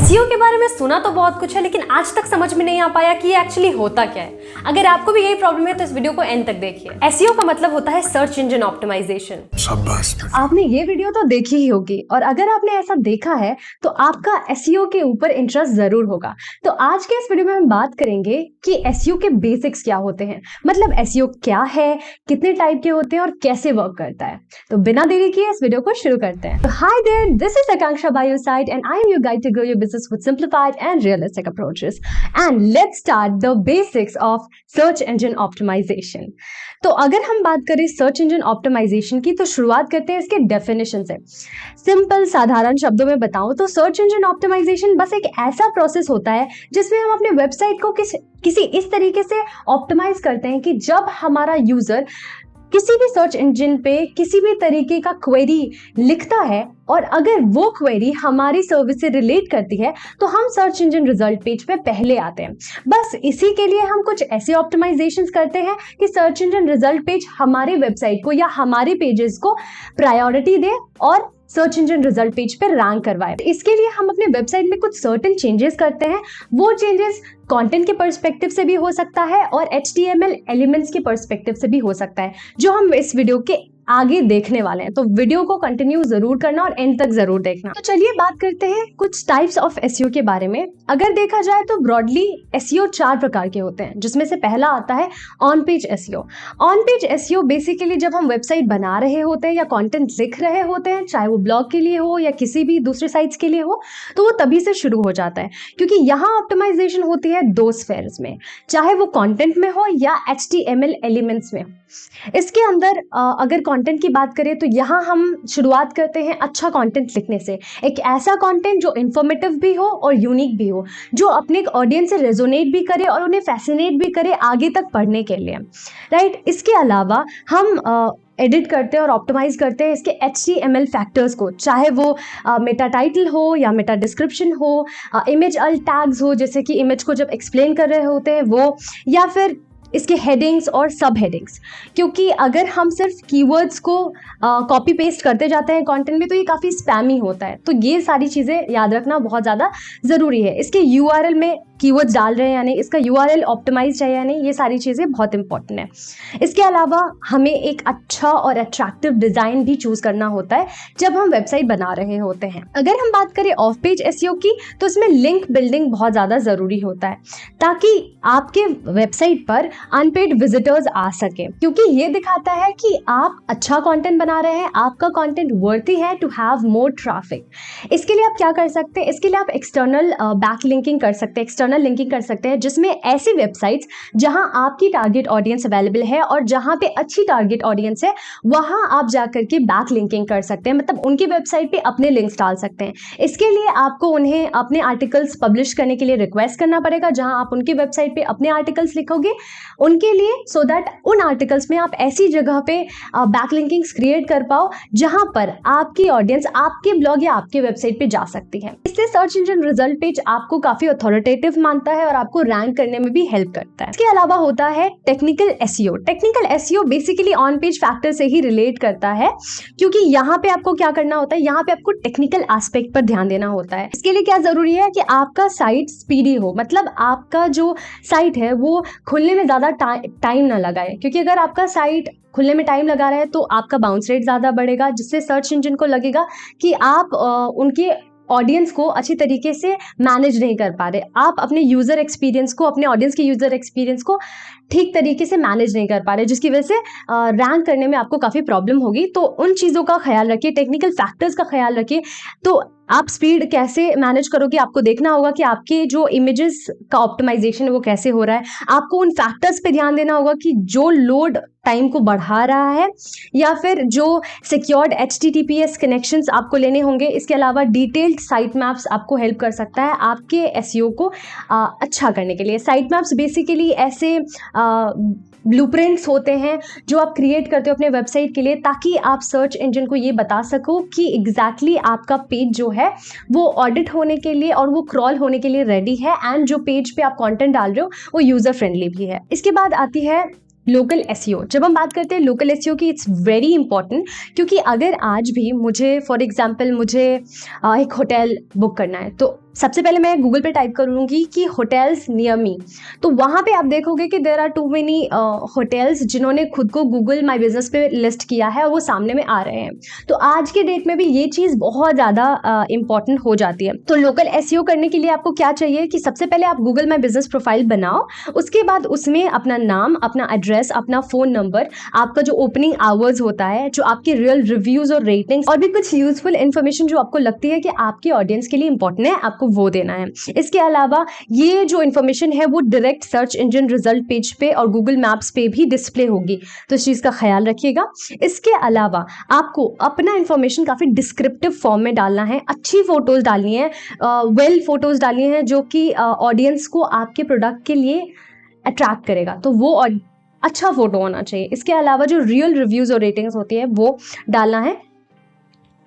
SEO के बारे में सुना तो बहुत कुछ है, लेकिन आज तक समझ में नहीं आ पाया कि ये एक्चुअली होता क्या है। अगर आपको भी यही प्रॉब्लम है तो इस वीडियो को एंड तक देखिए। एसईओ का मतलब होता है सर्च इंजन ऑप्टिमाइजेशन। आपने ये वीडियो तो देखी ही होगी, और अगर आपने ऐसा देखा है तो आपका एसईओ के ऊपर इंटरेस्ट जरूर होगा। तो आज के इस वीडियो में हम बात करेंगे कि एसईओ के बेसिक्स क्या होते हैं, मतलब एसईओ क्या है, कितने टाइप के होते हैं और कैसे वर्क करता है। तो बिना देरी किए इस वीडियो को शुरू करते हैं। Hi there, this is Akanksha by your side and I am your guide to grow your business with simplified and realistic approaches. And let's start the basics of search engine optimization. तो अगर हम बात करें search engine optimisation की, तो शुरुआत करते हैं इसके डेफिनेशन से। सिंपल साधारण शब्दों में बताऊं तो सर्च इंजन ऑप्टिमाइजेशन बस एक ऐसा प्रोसेस होता है जिसमें हम अपने वेबसाइट को किसी इस तरीके से ऑप्टिमाइज करते हैं कि जब हमारा यूजर किसी भी सर्च इंजन पे किसी भी तरीके का क्वेरी लिखता है और अगर वो क्वेरी हमारी सर्विस से रिलेट करती है तो हम सर्च इंजन रिजल्ट पेज पे पहले आते हैं। बस इसी के लिए हम कुछ ऐसे ऑप्टिमाइजेशंस करते हैं कि सर्च इंजन रिजल्ट पेज हमारे वेबसाइट को या हमारे पेजेस को प्रायोरिटी दे और सर्च इंजन रिजल्ट पेज पे रैंक करवाए। इसके लिए हम अपने वेबसाइट में कुछ सर्टेन चेंजेस करते हैं। वो चेंजेस कंटेंट के पर्सपेक्टिव से भी हो सकता है और HTML एलिमेंट्स के पर्सपेक्टिव से भी हो सकता है, जो हम इस वीडियो के आगे देखने वाले हैं। तो वीडियो को कंटिन्यू जरूर करना और एंड तक जरूर देखना। तो चलिए बात करते हैं कुछ टाइप्स ऑफ एसईओ के बारे में। अगर देखा जाए तो ब्रॉडली एसईओ 4 प्रकार के होते हैं, जिसमें से पहला आता है on page SEO. On page SEO basically जब हम वेबसाइट बना रहे होते हैं या कंटेंट लिख रहे होते हैं, चाहे वो ब्लॉग के लिए हो या किसी भी दूसरे साइट्स के लिए हो, तो वो तभी से शुरू हो जाता है, क्योंकि यहाँ ऑप्टिमाइजेशन होती है 2 स्फेयर्स में, चाहे वो कंटेंट में हो या HTML एलिमेंट्स में। इसके अंदर अगर कंटेंट की बात करें तो यहाँ हम शुरुआत करते हैं अच्छा कंटेंट लिखने से। एक ऐसा कंटेंट जो इन्फॉर्मेटिव भी हो और यूनिक भी हो, जो अपने ऑडियंस से रेजोनेट भी करे और उन्हें फैसिनेट भी करे आगे तक पढ़ने के लिए, राइट। इसके अलावा हम एडिट करते हैं और ऑप्टिमाइज करते हैं इसके HTML फैक्टर्स को, चाहे वो मेटा टाइटल हो या मेटा डिस्क्रिप्शन हो, इमेज अल्ट टैग्स हो, जैसे कि इमेज को जब एक्सप्लेन कर रहे होते हैं वो, या फिर इसके हेडिंग्स और सब हेडिंग्स। क्योंकि अगर हम सिर्फ कीवर्ड्स को कॉपी पेस्ट करते जाते हैं कंटेंट में तो ये काफ़ी स्पैमी होता है। तो ये सारी चीज़ें याद रखना बहुत ज़्यादा ज़रूरी है। इसके URL में कीवर्ड्स डाल रहे हैं या नहीं, इसका URL ऑप्टिमाइज है या नहीं, ये सारी चीज़ें बहुत इंपॉर्टेंट है। इसके अलावा हमें एक अच्छा और अट्रैक्टिव डिज़ाइन भी चूज़ करना होता है जब हम वेबसाइट बना रहे होते हैं। अगर हम बात करें ऑफ पेज एसईओ की, तो इसमें लिंक बिल्डिंग बहुत ज़्यादा ज़रूरी होता है, ताकि आपके वेबसाइट पर अनपेड विजिटर्स आ सके, क्योंकि ये दिखाता है कि आप अच्छा कंटेंट बना रहे हैं, आपका कंटेंट वर्थी है टू हैव मोर ट्रैफिक। इसके लिए आप क्या कर सकते हैं, इसके लिए आप एक्सटर्नल बैक लिंकिंग कर सकते हैं, एक्सटर्नल लिंकिंग कर सकते हैं, जिसमें ऐसी वेबसाइट्स जहां आपकी टारगेट ऑडियंस अवेलेबल है और जहां पे अच्छी टारगेट ऑडियंस है वहां आप जाकर के बैक लिंकिंग कर सकते हैं, मतलब उनकी वेबसाइट पे अपने लिंक्स डाल सकते हैं। इसके लिए आपको उन्हें अपने आर्टिकल्स पब्लिश करने के लिए रिक्वेस्ट करना पड़ेगा, जहां आप उनकी वेबसाइट पे अपने आर्टिकल्स लिखोगे उनके लिए, सो दैट उन आर्टिकल्स में आप ऐसी जगह पे बैक लिंकिंग्स क्रिएट कर पाओ जहां पर आपकी ऑडियंस आपके ब्लॉग या आपके वेबसाइट पे जा सकती है। इससे सर्च इंजन रिजल्ट पेज आपको काफी अथॉरिटेटिव मानता है और आपको रैंक करने में भी हेल्प करता है। इसके अलावा होता है technical SEO. Technical SEO basically on page factor से ही रिलेट करता है, क्योंकि यहाँ पे आपको क्या करना होता है, यहाँ पे आपको टेक्निकल एस्पेक्ट पर ध्यान देना होता है। इसके लिए क्या जरूरी है कि आपका साइट स्पीडी हो, मतलब आपका जो साइट है वो खुलने में ज्यादा टाइम ना लगाए, क्योंकि अगर आपका साइट खुलने में टाइम लगा रहा है तो आपका बाउंस रेट ज़्यादा बढ़ेगा, जिससे सर्च इंजन को लगेगा कि आप उनके ऑडियंस को अच्छी तरीके से मैनेज नहीं कर पा रहे, आप अपने यूज़र एक्सपीरियंस को, अपने ऑडियंस के यूज़र एक्सपीरियंस को ठीक तरीके से मैनेज नहीं कर पा रहे, जिसकी वजह से रैंक करने में आपको काफ़ी प्रॉब्लम होगी। तो उन चीज़ों का ख्याल रखिए, टेक्निकल फैक्टर्स का ख्याल रखिए। तो आप स्पीड कैसे मैनेज करोगे, आपको देखना होगा कि आपके जो इमेजेस का ऑप्टिमाइजेशन है वो कैसे हो रहा है। आपको उन फैक्टर्स पे ध्यान देना होगा कि जो लोड टाइम को बढ़ा रहा है या फिर जो सिक्योर्ड HTTPS कनेक्शंस आपको लेने होंगे। इसके अलावा डिटेल्ड साइट मैप्स आपको हेल्प कर सकता है आपके एसईओ को अच्छा करने के लिए। साइट मैप्स बेसिकली ऐसे ब्लूप्रिंट्स होते हैं जो आप क्रिएट करते हो अपने वेबसाइट के लिए, ताकि आप सर्च इंजन को ये बता सको कि एग्जैक्टली आपका पेज जो है वो ऑडिट होने के लिए और वो क्रॉल होने के लिए रेडी है, एंड जो पेज पे आप कंटेंट डाल रहे हो वो यूज़र फ्रेंडली भी है। इसके बाद आती है लोकल एसईओ। जब हम बात करते हैं लोकल एसईओ की, इट्स वेरी इंपॉर्टेंट, क्योंकि अगर आज भी मुझे फॉर एग्जांपल मुझे एक होटल बुक करना है, तो सबसे पहले मैं गूगल पे टाइप करूंगी कि होटल्स नियर मी, तो वहाँ पे आप देखोगे कि there are too many hotels जिन्होंने खुद को गूगल माई बिजनेस पे लिस्ट किया है और वो सामने में आ रहे हैं। तो आज के डेट में भी ये चीज़ बहुत ज़्यादा इंपॉर्टेंट हो जाती है। तो लोकल एसईओ करने के लिए आपको क्या चाहिए कि सबसे पहले आप गूगल माई बिजनेस प्रोफाइल बनाओ, उसके बाद उसमें अपना नाम, अपना एड्रेस, अपना फ़ोन नंबर, आपका जो ओपनिंग आवर्स होता है, जो आपके रियल रिव्यूज़ और रेटिंग्स और भी कुछ यूजफुल इन्फॉर्मेशन जो आपको लगती है कि आपके ऑडियंस के लिए इंपॉर्टेंट है, आपको वो देना है। इसके अलावा ये जो इन्फॉर्मेशन है वो direct search engine result page पे और गूगल मैप्स पे भी डिस्प्ले होगी, तो इस चीज़ का ख्याल रखिएगा। इसके अलावा आपको अपना इन्फॉर्मेशन काफ़ी डिस्क्रिप्टिव फॉर्म में डालना है, अच्छी फोटोज़ डालनी है, वेल फोटोज़ डालनी है जो कि ऑडियंस को आपके प्रोडक्ट के लिए अट्रैक्ट करेगा, तो वो अच्छा फोटो होना चाहिए। इसके अलावा जो रियल रिव्यूज़ और रेटिंग्स होती है वो डालना है,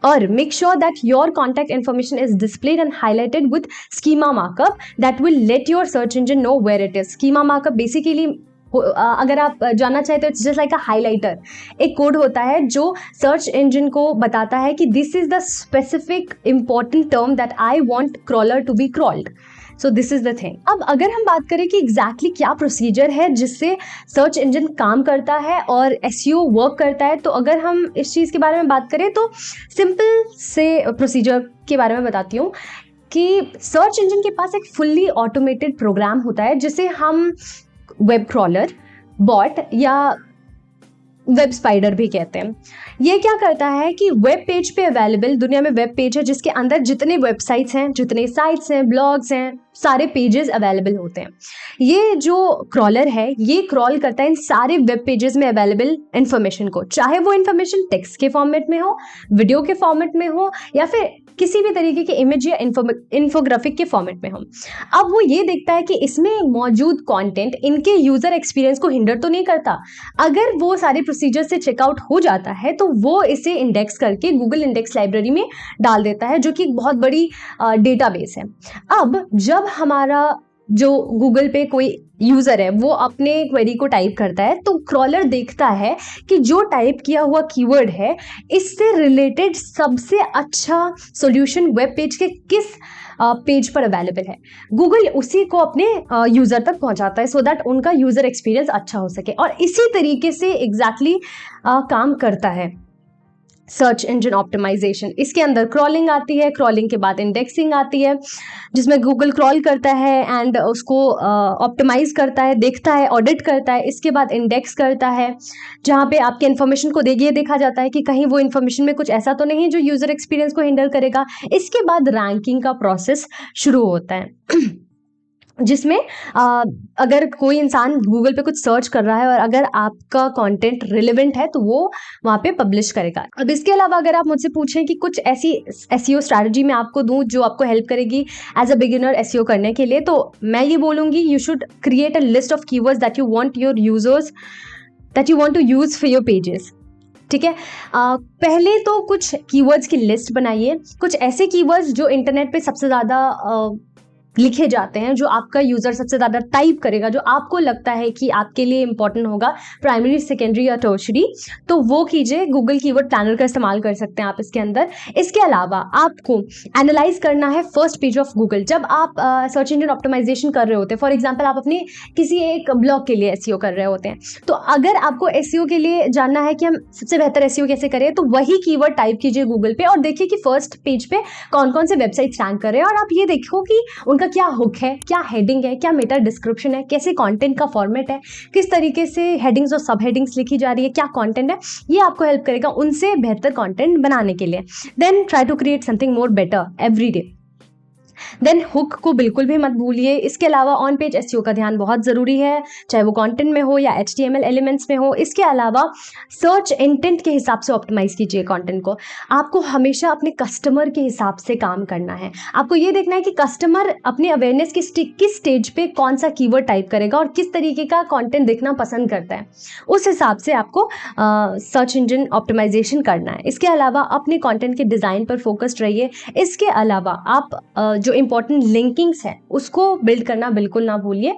और make sure that your contact information is displayed and highlighted with schema markup that will let your search engine know where it is. Schema markup basically अगर आप जानना चाहें तो it's just like a highlighter, एक code होता है जो search engine को बताता है कि this is the specific important term that I want crawler to be crawled, so this is the thing. अब अगर हम बात करें कि एग्जैक्टली क्या प्रोसीजर है जिससे सर्च इंजन काम करता है और एसईओ वर्क करता है, तो अगर हम इस चीज़ के बारे में बात करें तो सिंपल से प्रोसीजर के बारे में बताती हूँ कि सर्च इंजन के पास एक फुल्ली ऑटोमेटेड प्रोग्राम होता है जिसे हम वेब क्रॉलर, बॉट या वेब स्पाइडर भी कहते हैं। ये क्या करता है कि वेब पेज पे अवेलेबल, दुनिया में वेब पेज है जिसके अंदर जितने वेबसाइट्स हैं, जितने साइट्स हैं, ब्लॉग्स हैं, सारे पेजेस अवेलेबल होते हैं। ये जो क्रॉलर है ये क्रॉल करता है इन सारे वेब पेजेस में अवेलेबल इन्फॉर्मेशन को, चाहे वो इन्फॉर्मेशन टेक्स्ट के फॉर्मेट में हो, वीडियो के फॉर्मेट में हो, या फिर किसी भी तरीके के इमेज या इन्फोग्राफिक के फॉर्मेट में हो। अब वो ये देखता है कि इसमें मौजूद कंटेंट इनके यूजर एक्सपीरियंस को हिंडर तो नहीं करता। अगर वो सारे प्रोसीजर से चेकआउट हो जाता है तो वो इसे इंडेक्स करके गूगल इंडेक्स लाइब्रेरी में डाल देता है, जो कि एक बहुत बड़ी डेटाबेस है। अब जब हमारा जो गूगल पे कोई यूज़र है वो अपने क्वेरी को टाइप करता है तो क्रॉलर देखता है कि जो टाइप किया हुआ कीवर्ड है इससे रिलेटेड सबसे अच्छा सॉल्यूशन वेब पेज के किस पेज पर अवेलेबल है। गूगल उसी को अपने यूज़र तक पहुंचाता है सो दैट उनका यूज़र एक्सपीरियंस अच्छा हो सके, और इसी तरीके से एग्जैक्टली काम करता है सर्च इंजन ऑप्टिमाइजेशन। इसके अंदर क्रॉलिंग आती है, क्रॉलिंग के बाद इंडेक्सिंग आती है जिसमें गूगल क्रॉल करता है एंड उसको ऑप्टिमाइज करता है, देखता है, ऑडिट करता है। इसके बाद इंडेक्स करता है जहाँ पे आपके इन्फॉर्मेशन को ये देखा जाता है कि कहीं वो इन्फॉर्मेशन में कुछ ऐसा तो नहीं है जो यूज़र एक्सपीरियंस को हिंडर करेगा। इसके बाद रैंकिंग का प्रोसेस शुरू होता है जिसमें अगर कोई इंसान गूगल पे कुछ सर्च कर रहा है और अगर आपका कंटेंट रिलेवेंट है तो वो वहाँ पे पब्लिश करेगा। अब इसके अलावा अगर आप मुझसे पूछें कि कुछ ऐसी एसईओ स्ट्रैटेजी मैं आपको दूं जो आपको हेल्प करेगी एज अ बिगिनर एसईओ करने के लिए, तो मैं ये बोलूँगी you should create a list of keywords that you want your users that you want to use for your pages. ठीक है, पहले तो कुछ कीवर्ड्स की लिस्ट बनाइए, कुछ ऐसे कीवर्ड्स जो इंटरनेट पे सबसे ज़्यादा लिखे जाते हैं, जो आपका यूज़र सबसे ज़्यादा टाइप करेगा, जो आपको लगता है कि आपके लिए इंपॉर्टेंट होगा, प्राइमरी, सेकेंडरी या टर्शरी, तो वो कीजिए। गूगल कीवर्ड प्लानर का इस्तेमाल कर सकते हैं आप इसके अंदर। इसके अलावा आपको एनालाइज करना है फर्स्ट पेज ऑफ गूगल। जब आप सर्च इंजन ऑप्टिमाइजेशन कर रहे होते हैं, फॉर एग्जाम्पल आप अपने किसी एक ब्लॉग के लिए एसईओ कर रहे होते हैं, तो अगर आपको एसईओ के लिए जानना है कि हम सबसे बेहतर एसईओ कैसे करें, तो वही कीवर्ड टाइप कीजिए गूगल पे और देखिए कि फर्स्ट पेज पे कौन कौन से वेबसाइट्स रैंक कर रहे हैं, और आप ये देखो कि उनका क्या हुक है, क्या हेडिंग है, क्या मेटा डिस्क्रिप्शन है, कैसे कंटेंट का फॉर्मेट है, किस तरीके से हेडिंग्स और सब हेडिंग्स लिखी जा रही है, क्या कंटेंट है। ये आपको हेल्प करेगा उनसे बेहतर कंटेंट बनाने के लिए। Then try to create something more better every day. Then hook को बिल्कुल भी मत भूलिए। इसके अलावा ऑन पेज एसईओ का ध्यान बहुत ज़रूरी है, चाहे वो कंटेंट में हो या HTML एलिमेंट्स में हो। इसके अलावा सर्च इंटेंट के हिसाब से ऑप्टिमाइज कीजिए कंटेंट को। आपको हमेशा अपने कस्टमर के हिसाब से काम करना है। आपको ये देखना है कि कस्टमर अपने अवेयरनेस की किस स्टेज पे कौन सा कीवर्ड टाइप करेगा और किस तरीके का कंटेंट देखना पसंद करता है, उस हिसाब से आपको सर्च इंजन ऑप्टिमाइजेशन करना है। इसके अलावा अपने कंटेंट के डिज़ाइन पर फोकस्ड रहिए। इसके अलावा आप जो इंपॉर्टेंट लिंकिंग्स है उसको बिल्ड करना बिल्कुल ना भूलिए।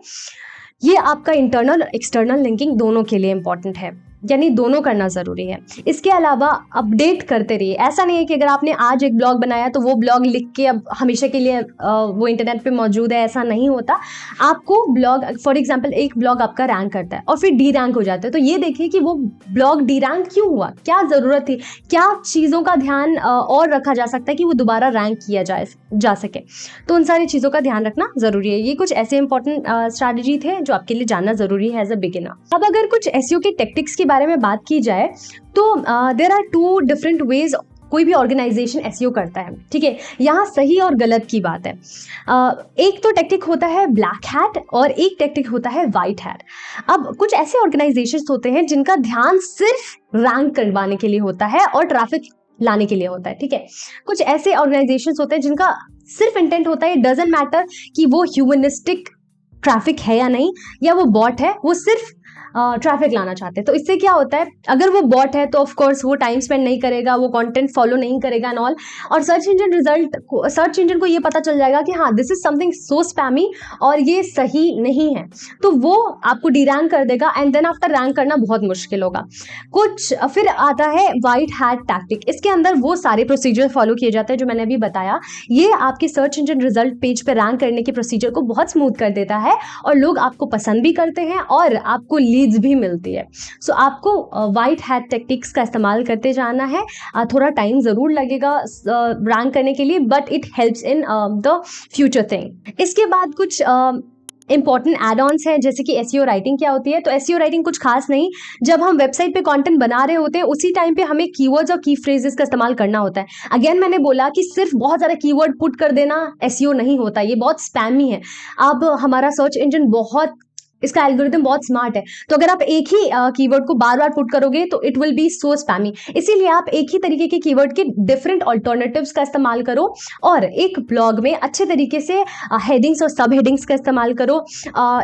ये आपका इंटरनल और एक्सटर्नल लिंकिंग दोनों के लिए इंपॉर्टेंट है। यानी दोनों करना ज़रूरी है। इसके अलावा अपडेट करते रहिए। ऐसा नहीं है कि अगर आपने आज एक ब्लॉग बनाया तो वो ब्लॉग लिख के अब हमेशा के लिए वो इंटरनेट पे मौजूद है, ऐसा नहीं होता। आपको ब्लॉग, फॉर एग्जांपल एक ब्लॉग आपका रैंक करता है और फिर डी रैंक हो जाता है, तो ये देखिए कि वो ब्लॉग डी रैंक क्यों हुआ, क्या ज़रूरत थी, क्या चीज़ों का ध्यान और रखा जा सकता है कि वो दोबारा रैंक किया जा सके। तो उन सारी चीज़ों का ध्यान रखना ज़रूरी है। ये कुछ ऐसे इंपॉर्टेंट स्ट्रैटेजी थे जो आपके लिए जानना ज़रूरी है एज अ बिगिनर। अब अगर कुछ एसईओ के टेक्टिक्स के बारे में बात की जाए तो देयर आर 2 डिफरेंट वेज कोई भी ऑर्गेनाइजेशन एसईओ करता है, ठीक है। यहाँ सही और गलत की बात है। एक तो टेक्टिक होता है ब्लैक हैट और एक टेक्टिक होता है वाइट हैट। अब कुछ ऐसे ऑर्गेनाइजेशंस होते हैं जिनका ध्यान सिर्फ रैंक करवाने के लिए होता है और ट्रैफिक लाने के लिए होता है, ठीक है। कुछ ऐसे ऑर्गेनाइजेशंस होते हैं जिनका सिर्फ इंटेंट होता है, डजंट मैटर कि वो ह्यूमनिस्टिक ट्रैफिक है या नहीं, या वो बॉट है, वो सिर्फ ट्रैफिक लाना चाहते हैं। तो इससे क्या होता है, अगर वो बॉट है तो ऑफ कोर्स वो टाइम स्पेंड नहीं करेगा, वो कंटेंट फॉलो नहीं करेगा एंड ऑल, और सर्च इंजन को ये पता चल जाएगा कि हाँ this is something so spammy और ये सही नहीं है, तो वो आपको डी रैंक कर देगा एंड देन आफ्टर रैंक करना बहुत मुश्किल होगा। कुछ फिर आता है वाइट हैट टैक्टिक। इसके अंदर वो सारे प्रोसीजर फॉलो किए जाते हैं जो मैंने अभी बताया। ये आपके सर्च इंजन रिजल्ट पेज पर रैंक करने के प्रोसीजर को बहुत स्मूथ कर देता है और लोग आपको पसंद भी करते हैं और आपको लीड्स भी मिलती है। सो आपको वाइट हैट टेक्टिक्स का इस्तेमाल करते जाना है। थोड़ा टाइम जरूर लगेगा रैंक करने के लिए, but it helps in the future thing. इसके बाद कुछ इंपॉर्टेंट एड ऑन्स हैं, जैसे कि एसईओ राइटिंग क्या होती है। तो एसईओ राइटिंग कुछ खास नहीं, जब हम वेबसाइट पे कंटेंट बना रहे होते हैं उसी टाइम पे हमें कीवर्ड्स और की फ्रेजेस का इस्तेमाल करना होता है। अगेन मैंने बोला कि सिर्फ बहुत सारा कीवर्ड पुट कर देना एसईओ नहीं होता, ये बहुत स्पैमी है। अब हमारा सर्च इंजन इसका एल्गोरिथम बहुत स्मार्ट है, तो अगर आप एक ही कीवर्ड को बार बार पुट करोगे तो it will be so spammy. इसीलिए आप एक ही तरीके के कीवर्ड के डिफरेंट ऑल्टरनेटिव्स का इस्तेमाल करो और एक ब्लॉग में अच्छे तरीके से हेडिंग्स और सब हेडिंग्स का इस्तेमाल करो।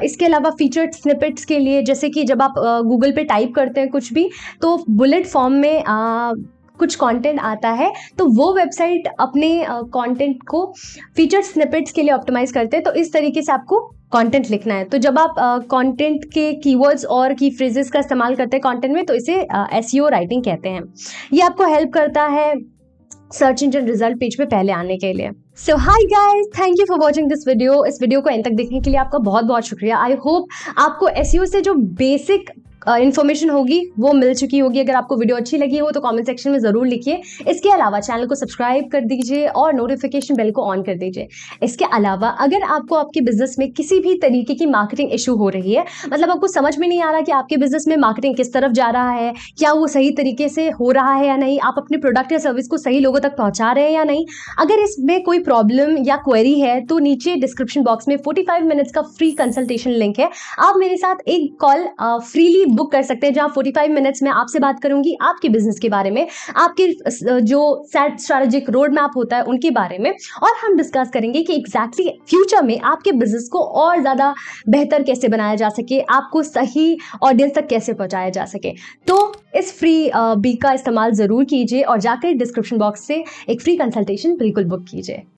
इसके अलावा फीचर्ड स्निपेट्स के लिए, जैसे कि जब आप गूगल पे टाइप करते हैं कुछ भी तो बुलेट फॉर्म में कुछ कंटेंट आता है, तो वो वेबसाइट अपने कंटेंट को फीचर्ड स्निपेट्स के लिए ऑप्टिमाइज करते हैं। तो इस तरीके से आपको कंटेंट लिखना है। तो जब आप कंटेंट के कीवर्ड्स और की फ्रेजेस का इस्तेमाल करते हैं कंटेंट में, तो इसे एसईओ राइटिंग कहते हैं। ये आपको हेल्प करता है सर्च इंजन रिजल्ट पेज पे पहले आने के लिए। So hi guys, thank you for watching this video. इस वीडियो को एंड तक देखने के लिए आपका बहुत बहुत शुक्रिया। आई होप आपको एसईओ से जो बेसिक इन्फॉर्मेशन होगी वो मिल चुकी होगी। अगर आपको वीडियो अच्छी लगी हो तो कमेंट सेक्शन में ज़रूर लिखिए। इसके अलावा चैनल को सब्सक्राइब कर दीजिए और नोटिफिकेशन बेल को ऑन कर दीजिए। इसके अलावा अगर आपको आपके बिजनेस में किसी भी तरीके की मार्केटिंग इशू हो रही है, मतलब आपको समझ में नहीं आ रहा कि आपके बिजनेस में मार्केटिंग किस तरफ जा रहा है, क्या वो सही तरीके से हो रहा है या नहीं, आप अपने प्रोडक्ट या सर्विस को सही लोगों तक पहुंचा रहे हैं या नहीं, अगर इसमें कोई प्रॉब्लम या क्वेरी है तो नीचे डिस्क्रिप्शन बॉक्स में 45 मिनट्स का फ्री कंसल्टेशन लिंक है। आप मेरे साथ एक कॉल फ्रीली बुक कर सकते हैं, जहां 45 मिनट्स में आपसे बात करूंगी आपके बिजनेस के बारे में, आपके जो स्ट्रैटेजिक रोड मैप होता है उनके बारे में, और हम डिस्कस करेंगे कि एग्जैक्टली फ्यूचर में आपके बिजनेस को और ज़्यादा बेहतर कैसे बनाया जा सके, आपको सही ऑडियंस तक कैसे पहुंचाया जा सके। तो इस फ्री बी का इस्तेमाल ज़रूर कीजिए और जाकर डिस्क्रिप्शन बॉक्स से एक फ्री कंसल्टेशन बिल्कुल बुक कीजिए।